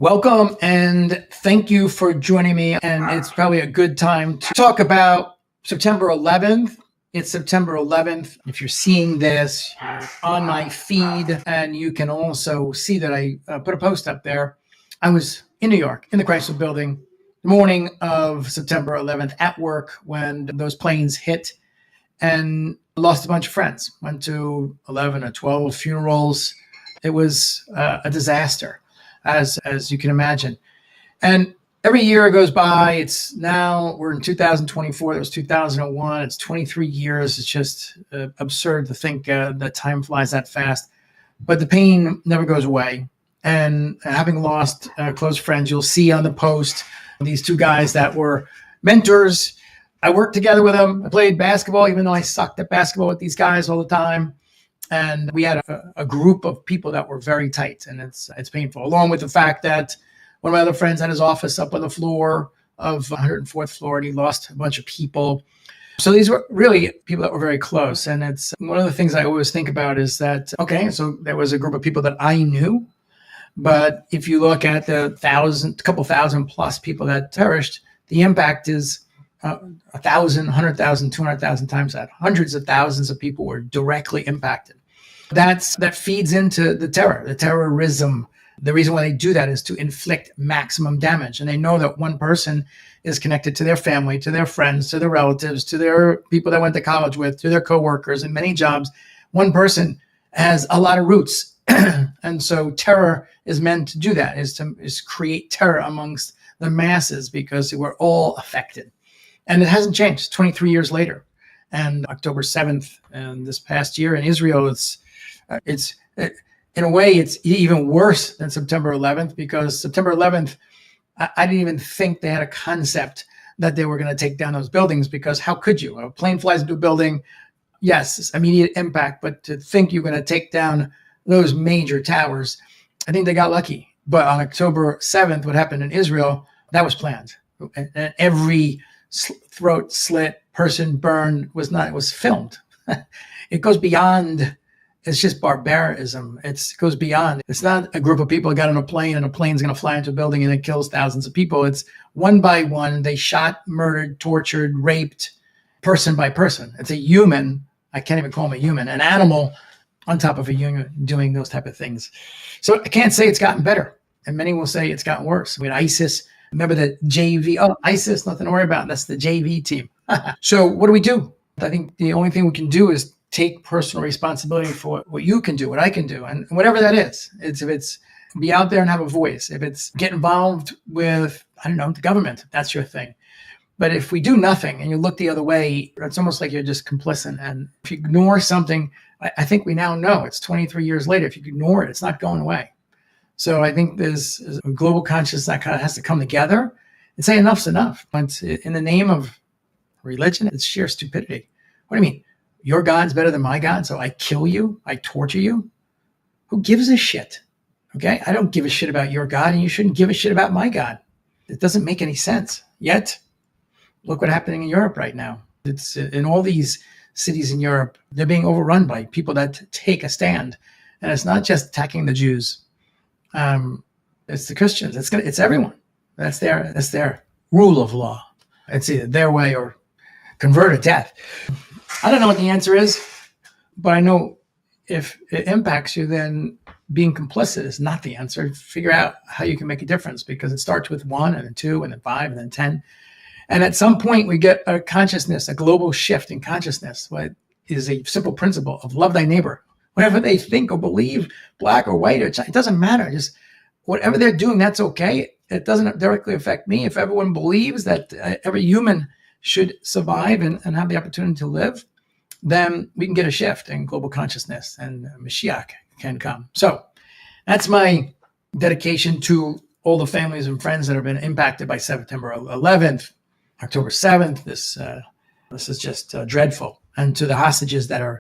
Welcome and thank you for joining me. And it's probably a good time to talk about September 11th. It's September 11th. If you're seeing this on my feed, and you can also see that I put a post up there. I was in New York in the Chrysler Building the morning of September 11th at work when those planes hit, and lost a bunch of friends. Went to 11 or 12 funerals. It was a disaster, as you can imagine. And every year goes by. It's now, we're in 2024. It was 2001. It's 23 years. It's just absurd to think that time flies that fast. But the pain never goes away. And having lost close friends, you'll see on the post these two guys that were mentors. I worked together with them. I played basketball, even though I sucked at basketball with these guys all the time. And we had a group of people that were very tight, and it's painful. Along with the fact that one of my other friends had his office up on the floor of 104th floor, and he lost a bunch of people. So these were really people that were very close. And it's one of the things I always think about is that, okay, so there was a group of people that I knew, but if you look at the couple thousand plus people that perished, the impact is 1,000, 100,000, 200,000 times that. Hundreds of thousands of people were directly impacted. That feeds into the terrorism. The reason why they do that is to inflict maximum damage. And they know that one person is connected to their family, to their friends, to their relatives, to their people that went to college with, to their coworkers in many jobs. One person has a lot of roots. And so terror is meant to do that, is create terror amongst the masses, because we're all affected. And it hasn't changed 23 years later. And October 7th and this past year in Israel, it's in a way, it's even worse than September 11th, because September 11th, I didn't even think they had a concept that they were going to take down those buildings, because how could you? A plane flies into a building, yes, it's immediate impact, but to think you're going to take down those major towers, I think they got lucky. But on October 7th, what happened in Israel, that was planned. And every throat slit, person burned was filmed. It goes beyond, it's just barbarism. It goes beyond. It's not a group of people got on a plane and a plane's going to fly into a building and it kills thousands of people. It's one by one. They shot, murdered, tortured, raped, person by person. It's a human. I can't even call him a human, an animal on top of a human doing those type of things. So I can't say it's gotten better. And many will say it's gotten worse. We had ISIS. Remember the JV? Oh, ISIS, nothing to worry about. That's the JV team. So what do we do? I think the only thing we can do is take personal responsibility for what you can do, what I can do, and whatever that is. If it's be out there and have a voice. If it's get involved with, I don't know, the government, if that's your thing. But if we do nothing and you look the other way, it's almost like you're just complicit. And if you ignore something, I think we now know it's 23 years later. If you ignore it, it's not going away. So I think there's a global consciousness that kind of has to come together and say enough's enough. But in the name of religion, it's sheer stupidity. What do you mean? Your God's better than my God, so I kill you, I torture you? Who gives a shit? Okay? I don't give a shit about your God, and you shouldn't give a shit about my God. It doesn't make any sense. Yet, look what's happening in Europe right now. It's in all these cities in Europe, they're being overrun by people that take a stand. And it's not just attacking the Jews. It's the Christians. It's everyone. That's their rule of law. It's either their way or convert to death. I don't know what the answer is, but I know if it impacts you, then being complicit is not the answer. Figure out how you can make a difference, because it starts with 1 and then 2 and then 5 and then 10. And at some point we get a consciousness, a global shift in consciousness. What is a simple principle of love thy neighbor. Whatever they think or believe, black or white, it doesn't matter. Just whatever they're doing, that's okay. It doesn't directly affect me. If everyone believes that every human should survive and have the opportunity to live, then we can get a shift in global consciousness and Mashiach can come. So that's my dedication to all the families and friends that have been impacted by September 11th, October 7th. This is just dreadful. And to the hostages that are